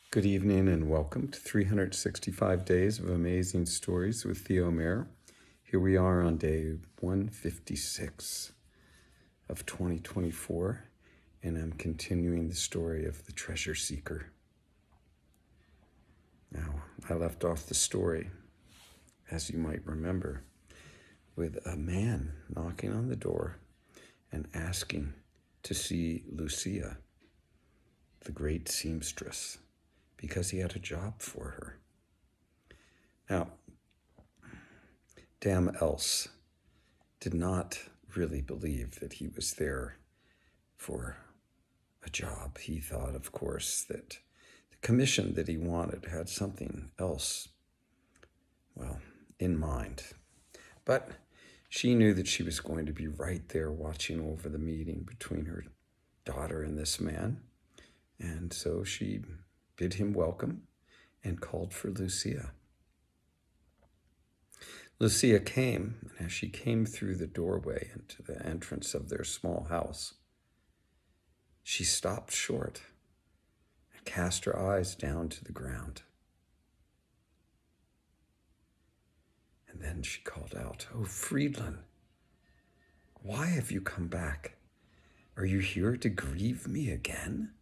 Good evening and welcome to 365 Days of Amazing Stories with Theo Mayer. Here we are on day 156 of 2024, and I'm continuing the story of the treasure seeker. Now, I left off the story, as you might remember, with a man knocking on the door and asking to see Lucia, the great seamstress, because he had a job for her. Now, Dame Else did not really believe that he was there for a job. He thought, of course, that the commission that he wanted had something else, in mind. But she knew that she was going to be right there watching over the meeting between her daughter and this man. And so she bid him welcome and called for Lucia. Lucia came, and as she came through the doorway into the entrance of their small house, she stopped short and cast her eyes down to the ground. And then she called out, "Oh, Friedland, why have you come back? Are you here to grieve me again?"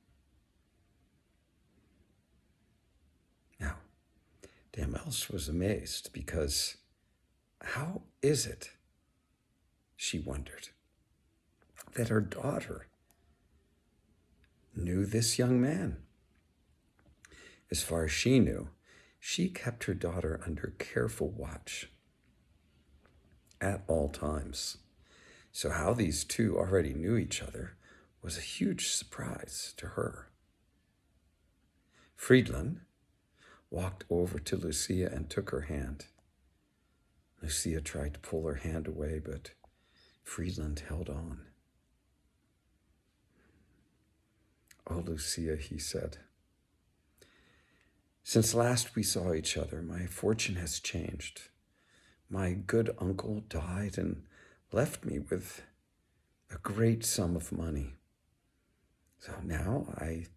Now, Dame Else was amazed because how is it, she wondered, that her daughter knew this young man? As far as she knew, she kept her daughter under careful watch at all times. So how these two already knew each other was a huge surprise to her. Friedland walked over to Lucia and took her hand. Lucia tried to pull her hand away, but Friedland held on. "Oh, Lucia," he said, "since last we saw each other, my fortune has changed. My good uncle died and left me with a great sum of money. So now I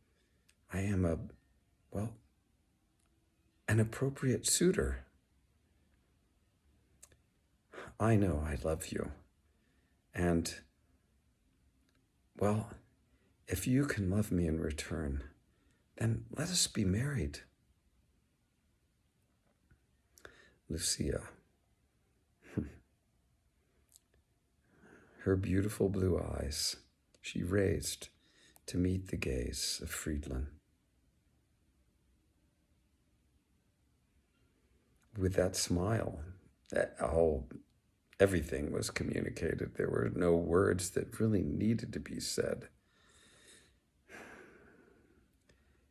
am an appropriate suitor. I know I love you. And, if you can love me in return, then let us be married." Lucia, her beautiful blue eyes, she raised to meet the gaze of Friedland. With that smile, everything was communicated. There were no words that really needed to be said.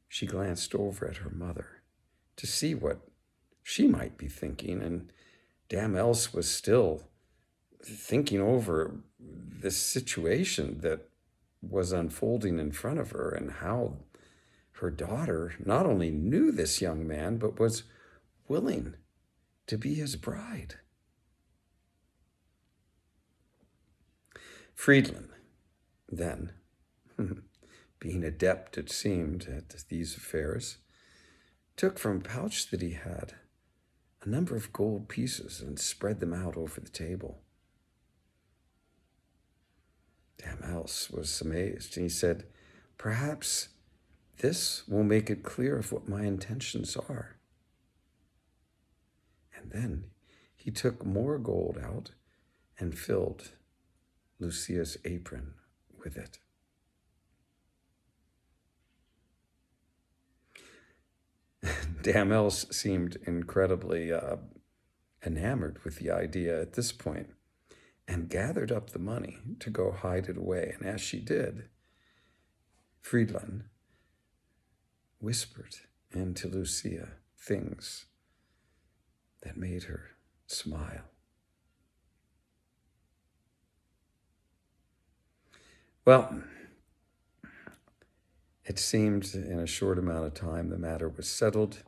She glanced over at her mother to see what she might be thinking, and Dame Else was still thinking over the situation that was unfolding in front of her and how her daughter not only knew this young man, but was willing to be his bride. Friedland, then, being adept, it seemed, at these affairs, took from a pouch that he had a number of gold pieces and spread them out over the table. Dame Else was amazed, and he said, "Perhaps this will make it clear of what my intentions are." And then he took more gold out and filled Lucia's apron with it. Dame Else seemed incredibly enamored with the idea at this point and gathered up the money to go hide it away. And as she did, Friedland whispered into Lucia things that made her smile. Well, it seemed in a short amount of time the matter was settled.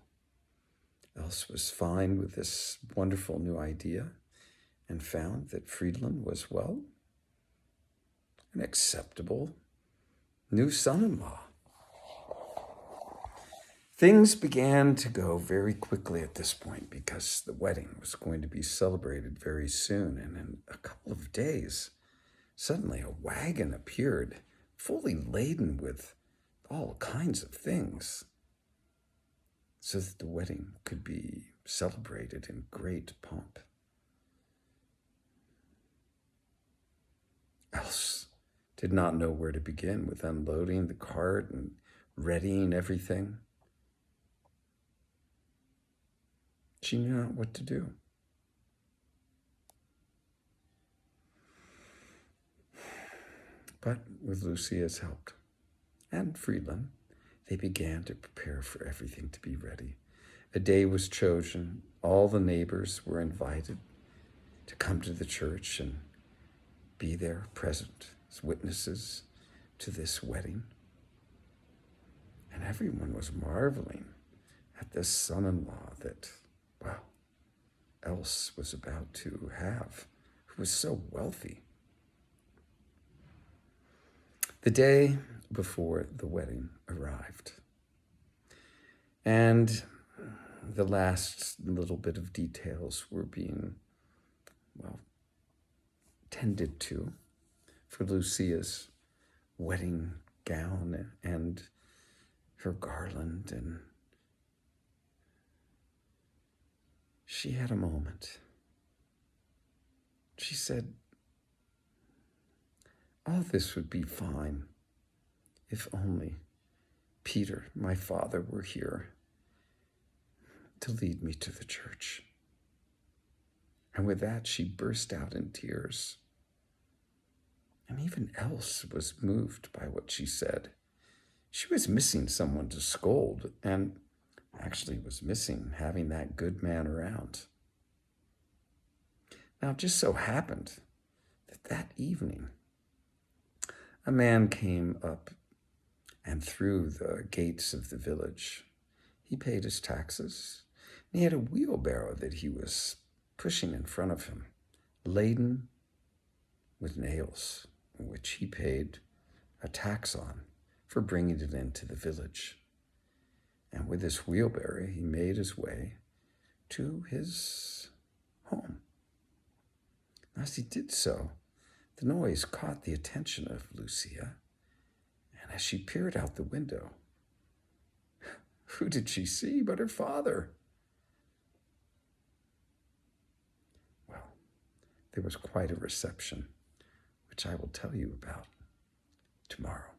Else was fine with this wonderful new idea and found that Friedland was, an acceptable new son-in-law. Things began to go very quickly at this point because the wedding was going to be celebrated very soon. And in a couple of days, suddenly a wagon appeared, fully laden with all kinds of things, so that the wedding could be celebrated in great pomp. Else did not know where to begin with unloading the cart and readying everything. She knew not what to do. But with Lucia's help and Friedland, they began to prepare for everything to be ready. A day was chosen. All the neighbors were invited to come to the church and be there present as witnesses to this wedding. And everyone was marveling at this son-in-law that, well, Else was about to have, who was so wealthy. The day before the wedding arrived, and the last little bit of details were being, well, tended to for Lucia's wedding gown and her garland, and she had a moment. She said, all this would be fine if only Peter, my father, were here to lead me to the church. And with that, she burst out in tears. And even Else was moved by what she said. She was missing someone to scold, and actually was missing having that good man around. Now, it just so happened that that evening, a man came up and through the gates of the village. He paid his taxes, and he had a wheelbarrow that he was pushing in front of him, laden with nails, which he paid a tax on for bringing it into the village. And with this wheelbarrow, he made his way to his home. As he did so, the noise caught the attention of Lucia, and as she peered out the window, who did she see but her father? Well, there was quite a reception, which I will tell you about tomorrow.